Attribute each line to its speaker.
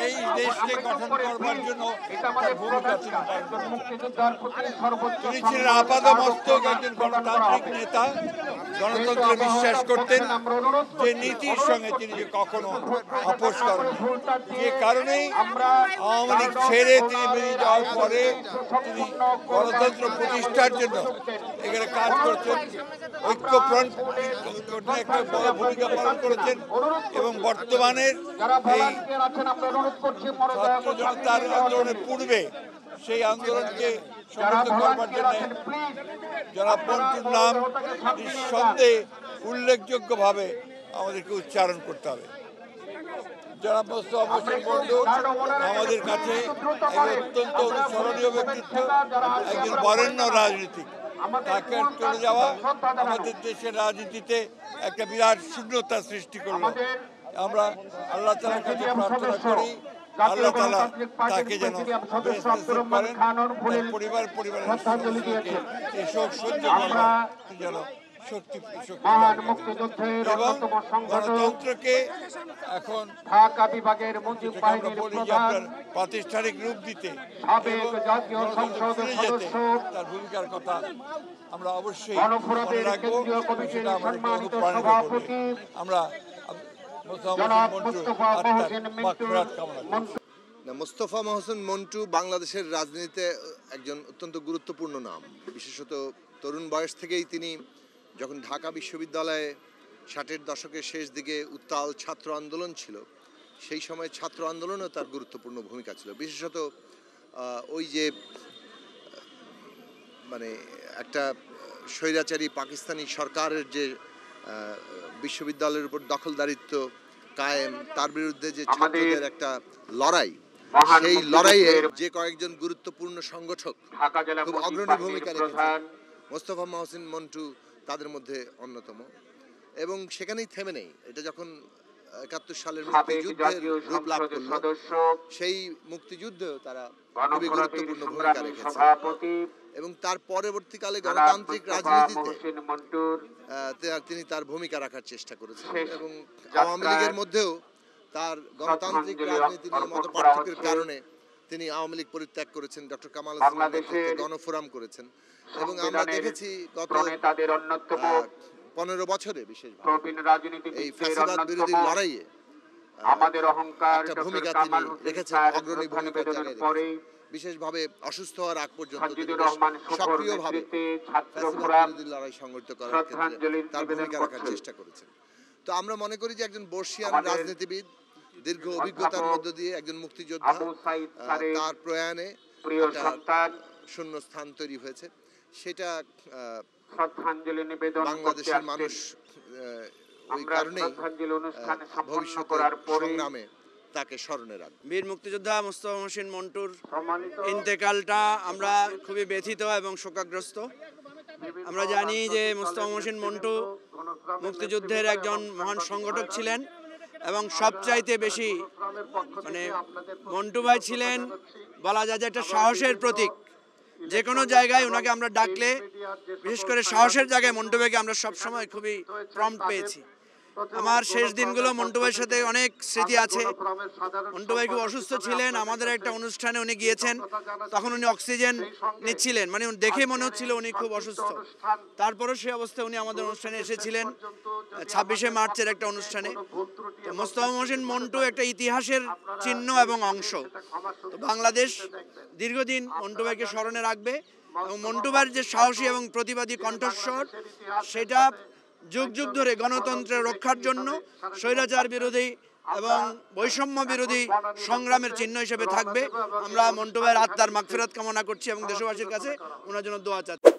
Speaker 1: এই দেশকে গঠন করবার জন্য তার ভূমিকা তিনি ছিলেন আপাদমস্তক একজন গণতান্ত্রিক নেতা। গণতন্ত্রে বিশ্বাস করতেন, যে নীতির সঙ্গে তিনি যে কখনো আপোষ করেন। যে কারণেই আওয়ামী লীগ ছেড়ে তিনি বেরিয়ে যাওয়ার পরে তিনি গণতন্ত্র প্রতিষ্ঠার জন্য এখানে কাজ করছেন, ঐক্যফ্রন্ট একটা বড় ভূমিকা পালন করেছেন এবং বর্তমানের এই ছাত্র জনতার আন্দোলনের পূর্বে সেই আন্দোলনকে সমর্থন করবার জন্য জনাব মন্টুর নাম নিঃসন্দেহে উল্লেখযোগ্যভাবে আমাদেরকে উচ্চারণ করতে হবে। জনাব মোস্তফা মহসিন মন্টু আমাদের কাছে একজন অত্যন্ত অনুসরণীয় ব্যক্তিত্ব, একজন বরেণ্য রাজনীতিক। তাকে চলে যাওয়া আমাদের দেশের রাজনীতিতে একটা বিরাট শূন্যতা সৃষ্টি করলো। আমরা আল্লাহ তাআলার কাছে প্রার্থনা করি, আল্লাহ তাআলা তাকে যেন করেন, তার পরিবারের সদস্যকে এই শোক সহ্য করা যেন শক্তি এবং গণতন্ত্রকে এখন
Speaker 2: ঢাকা বিভাগের মুজিব বাহিনীর প্রধান
Speaker 1: প্রাতিষ্ঠানিক রূপ দিতে
Speaker 2: জাতীয় সংসদ সদস্য
Speaker 1: তার ভূমিকার কথা আমরা অবশ্যই
Speaker 2: গণফোরামের কেন্দ্রীয় কমিটির সম্মানিত সভাপতি
Speaker 1: আমরা
Speaker 3: মোস্তফা মহসিন মন্টু বাংলাদেশের রাজনীতিতে একজন অত্যন্ত গুরুত্বপূর্ণ নাম। বিশেষত তরুণ বয়স থেকেই তিনি যখন ঢাকা বিশ্ববিদ্যালয়ে 60-এর দশকের শেষ দিকে উত্তাল ছাত্র আন্দোলন ছিল, সেই সময় ছাত্র আন্দোলনেও তার গুরুত্বপূর্ণ ভূমিকা ছিল। বিশেষত ওই যে মানে একটা স্বৈরাচারী পাকিস্তানি সরকারের যে বিশ্ববিদ্যালয়ের উপর দখলদারিত্ব কায়েম, তার বিরুদ্ধে যে ছাত্রদের একটা লড়াই, সেই লড়াইয়ে যে কয়েকজন গুরুত্বপূর্ণ সংগঠক খুব অগ্রণী ভূমিকা রেখেছেন, মোস্তফা মহসিন মন্টু তাদের মধ্যে অন্যতম। এবং সেখানেই থেমে নেই। এটা যখন 71 সালের মুক্তিযুদ্ধের রূপ লাভ করল, সেই মুক্তিযুদ্ধেও তারা খুবই গুরুত্বপূর্ণ ভূমিকা রেখেছেন এবং তার পরবর্তীকালে গণতান্ত্রিক রাজনীতিতে তিনি তার ভূমিকা রাখার চেষ্টা করেছেন। এবং আওয়ামী লীগের মধ্যেও তার গণতান্ত্রিক রাজনীতি নিয়ে মত পার্থক্যের কারণে তিনি আওয়ামী লীগ পরিত্যাগ করেছেন, ডক্টর কামাল হোসেনের গণফোরাম করেছেন। এবং আমরা দেখেছি গত 15 বছরে বিশেষভাবে এই ফ্যাসিবাদ বিরোধী লড়াইয়ে
Speaker 2: আমাদের অহংকার
Speaker 3: একটা ভূমিকা তিনি রেখেছেন, অগ্রণী ভূমিকা জায়গায় বিশেষভাবে অসুস্থ হওয়ার আগ পর্যন্ত সক্রিয়ভাবে ফ্যাসিবাদ বিরোধী লড়াই সংগঠিত করার ক্ষেত্রে তার ভূমিকা রাখার চেষ্টা করেছেন। তো আমরা মনে করি যে একজন বর্ষিয়ান রাজনীতিবিদ, দীর্ঘ অভিজ্ঞতার মধ্য দিয়ে একজন মুক্তিযোদ্ধা, তার প্রয়াণে একটা শূন্য স্থান তৈরি হয়েছে। সেটা বাংলাদেশের মানুষ ওই কারণেই ভবিষ্যতের সংগ্রামে তাকে স্মরণে রাখবে।
Speaker 4: বীর মুক্তিযোদ্ধা মোস্তফা মহসিন মন্টুর ইন্তেকালটা আমরা খুবই ব্যথিত এবং শোকাগ্রস্ত। আমরা জানি যে মোস্তফা মহসিন মন্টু মুক্তিযুদ্ধের একজন মহান সংগঠক ছিলেন এবং সবচাইতে বেশি মন্টু ভাই ছিলেন বলা যায় যে একটা সাহসের প্রতীক। যে কোনো জায়গায় ওনাকে আমরা ডাকলে, বিশেষ করে সাহসের জায়গায় মন্টু ভাইকে আমরা সবসময় খুবই প্রম্পট পেয়েছি। আমার শেষ দিনগুলো মন্টু ভাইয়ের সাথে অনেক স্মৃতি আছে। মন্টু ভাই খুব অসুস্থ ছিলেন, আমাদের একটা অনুষ্ঠানে উনি গিয়েছেন, তখন উনি অক্সিজেন নিচ্ছিলেন, মানে দেখে মনে হচ্ছিল উনি খুব অসুস্থ। তারপরও সেই অবস্থায় উনি আমাদের অনুষ্ঠানে এসেছিলেন 26শে মার্চের একটা অনুষ্ঠানে। তো মোস্তফা মহসিন মন্টু একটা ইতিহাসের চিহ্ন এবং অংশ। তো বাংলাদেশ দীর্ঘদিন মন্টু ভাইকে স্মরণে রাখবে এবং মন্টু ভাইয়ের যে সাহসী এবং প্রতিবাদী কণ্ঠস্বর, সেটা যুগ যুগ ধরে গণতন্ত্রের রক্ষার জন্য স্বৈরাচার বিরোধী এবং বৈষম্য বিরোধী সংগ্রামের চিহ্ন হিসেবে থাকবে। আমরা মন্টু ভাইয়ের আত্মার মাগফিরাত কামনা করছি এবং দেশবাসীর কাছে ওনার জন্য দোয়া চাচ্ছি।